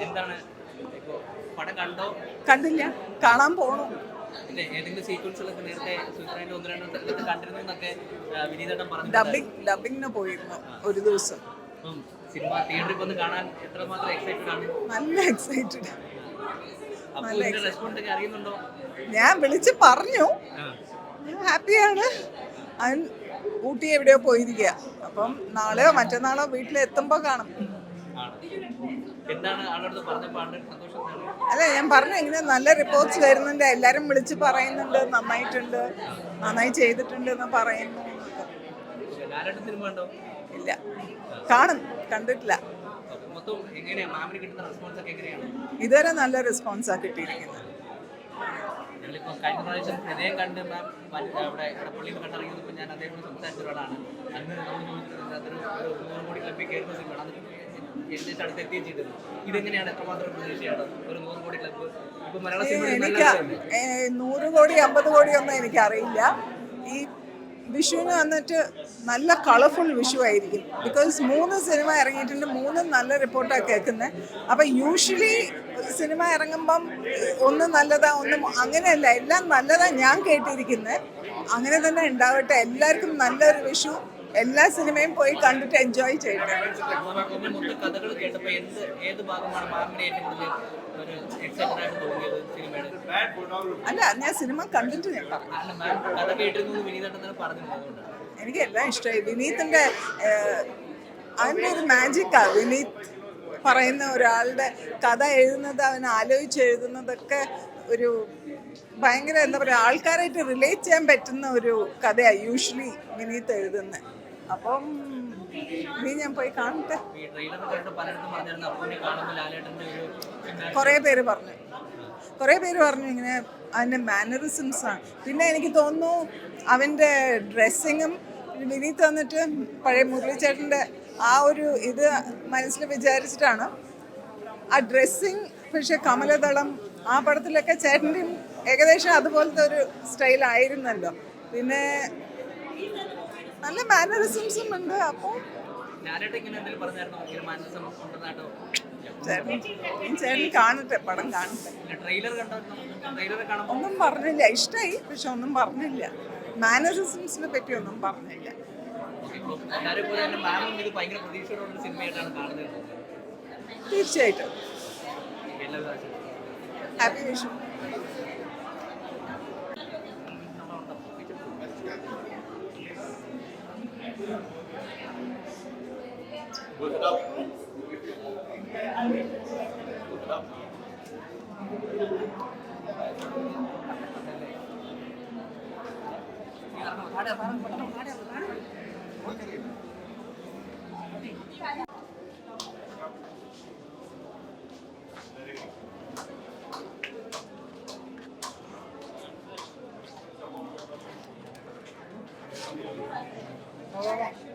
എന്താണ് ഇപ്പോ പടം കണ്ടോ? കണ്ടില്ല, കാണാൻ പോണു. ഏതെങ്കിലും സീക്വൻസുകളൊക്കെ നേരത്തെ സുൽത്താൻ്റെ ഒന്ന് രണ്ട് സ്ഥലത്ത് കണ്ടിരുന്നു എന്നൊക്കെ വിനീതേട്ടൻ പറഞ്ഞു. ഡബിങ്ങിന് പോയിരുന്നു ഒരു ദിവസം. സിനിമ തിയേറ്ററിൽ വന്ന് കാണാൻ എത്രമാത്രം എക്സൈറ്റഡ് ആണ്? നല്ല എക്സൈറ്റഡ്. റെസ്പോണ്ട് ഒക്കെ അറിയുന്നുണ്ടോ? ഞാൻ വിളിച്ച് പറഞ്ഞു, ഹാപ്പിയാണ്. അവൻ ഊട്ടി എവിടെയോ പോയിരിക്കുക. അപ്പം നാളെയോ മറ്റന്നാളോ വീട്ടിലെത്തുമ്പോൾ കാണും. എന്താണ് ആളോട് പറഞ്ഞപ്പോൾ സന്തോഷത്തിലാണ്? അല്ല, ഞാൻ പറഞ്ഞു ഇങ്ങനെ നല്ല റിപ്പോർട്ട്സ് വരുന്നുണ്ട്, എല്ലാവരും വിളിച്ച് പറയുന്നുണ്ട്, നന്നായിട്ടുണ്ട്, നന്നായി ചെയ്തിട്ടുണ്ട് എന്ന് പറയുന്നു. സിനിമ കണ്ടോ? ഇല്ല, കാണും, കണ്ടിട്ടില്ല. ഇതുവരെ നല്ല റെസ്പോൺസാണ് കിട്ടിയിരിക്കുന്നത്. കഴിഞ്ഞ പ്രാവശ്യം ഹൃദയം കണ്ട് മാം അവിടെ പള്ളിയിൽ കണ്ടിറങ്ങിയപ്പോൾ ഞാൻ അതേപോലെ സംസാരിച്ച ഒരാളാണ്. അന്ന് അതൊരു 100 കോടി ക്ലബിൽ കയറുന്ന സിനിമയാണ്. അത് അടുത്തെത്തിയും ചെയ്തത്. ഇതെങ്ങനെയാണ്, എത്രമാത്രം പ്രതീക്ഷയാണ് ഒരു 100 കോടി ക്ലബ്ബ്? ഇപ്പൊ മലയാള സിനിമ എനിക്ക് 100 കോടി 50 കോടി ഒന്നും എനിക്കറിയില്ല. ഈ വിഷുവിന് വന്നിട്ട് നല്ല കളർഫുൾ വിഷു ആയിരിക്കും. ബിക്കോസ് 3 സിനിമ ഇറങ്ങിയിട്ടുണ്ട്, 3 നല്ല റിപ്പോർട്ടാണ് കേൾക്കുന്നത്. അപ്പം യൂഷ്വലി സിനിമ ഇറങ്ങുമ്പം ഒന്ന് നല്ലതാ, ഒന്നും അങ്ങനെയല്ല, എല്ലാം നല്ലതാ ഞാൻ കേട്ടിരിക്കുന്നത്. അങ്ങനെ തന്നെ ഉണ്ടാവട്ടെ. എല്ലാവർക്കും നല്ലൊരു വിഷു. എല്ലാ സിനിമയും പോയി കണ്ടിട്ട് എൻജോയ് ചെയ്യട്ടെ. അല്ല, ഞാൻ സിനിമ കണ്ടിട്ട് ഞാൻ എനിക്ക് എല്ലാം ഇഷ്ടമായി. വിനീതിന്റെ അതിൻ്റെ ഒരു മാജിക്കാ. വിനീത് പറയുന്ന ഒരാളുടെ കഥ എഴുതുന്നത്, അവൻ ആലോചിച്ച് എഴുതുന്നതൊക്കെ ഒരു ഭയങ്കര എന്താ പറയുക, ആൾക്കാരായിട്ട് റിലേറ്റ് ചെയ്യാൻ പറ്റുന്ന ഒരു കഥയാണ് യൂഷ്വലി വിനീത് എഴുതുന്നത്. അപ്പം നീ ഞാൻ പോയി കാണട്ടെ. കുറേ പേര് പറഞ്ഞു ഇങ്ങനെ അതിൻ്റെ മാനറിസംസാണ്. പിന്നെ എനിക്ക് തോന്നുന്നു അവൻ്റെ ഡ്രസ്സിങ്ങും വിനീത് വന്നിട്ട് പഴയ മുരളീച്ചേട്ടൻ്റെ ആ ഒരു ഇത് മനസ്സിൽ വിചാരിച്ചിട്ടാണ് ആ ഡ്രസ്സിങ്. പക്ഷെ കമലദളം ആ പടത്തിലൊക്കെ ചേട്ടൻ്റെയും ഏകദേശം അതുപോലത്തെ ഒരു സ്റ്റൈലായിരുന്നല്ലോ. പിന്നെ നല്ല മാനറിസംസും ഉണ്ട്. അപ്പോൾ ചേട്ടൻ കാണട്ടെ, പടം കാണട്ടെ. ഒന്നും പറഞ്ഞില്ല. ഇഷ്ടമായി, പക്ഷെ ഒന്നും പറഞ്ഞില്ല. മാനറിസംസിനെ പറ്റി ഒന്നും പറഞ്ഞില്ല. തീർച്ചയായിട്ടും. ഹാപ്പി വിഷു. All right.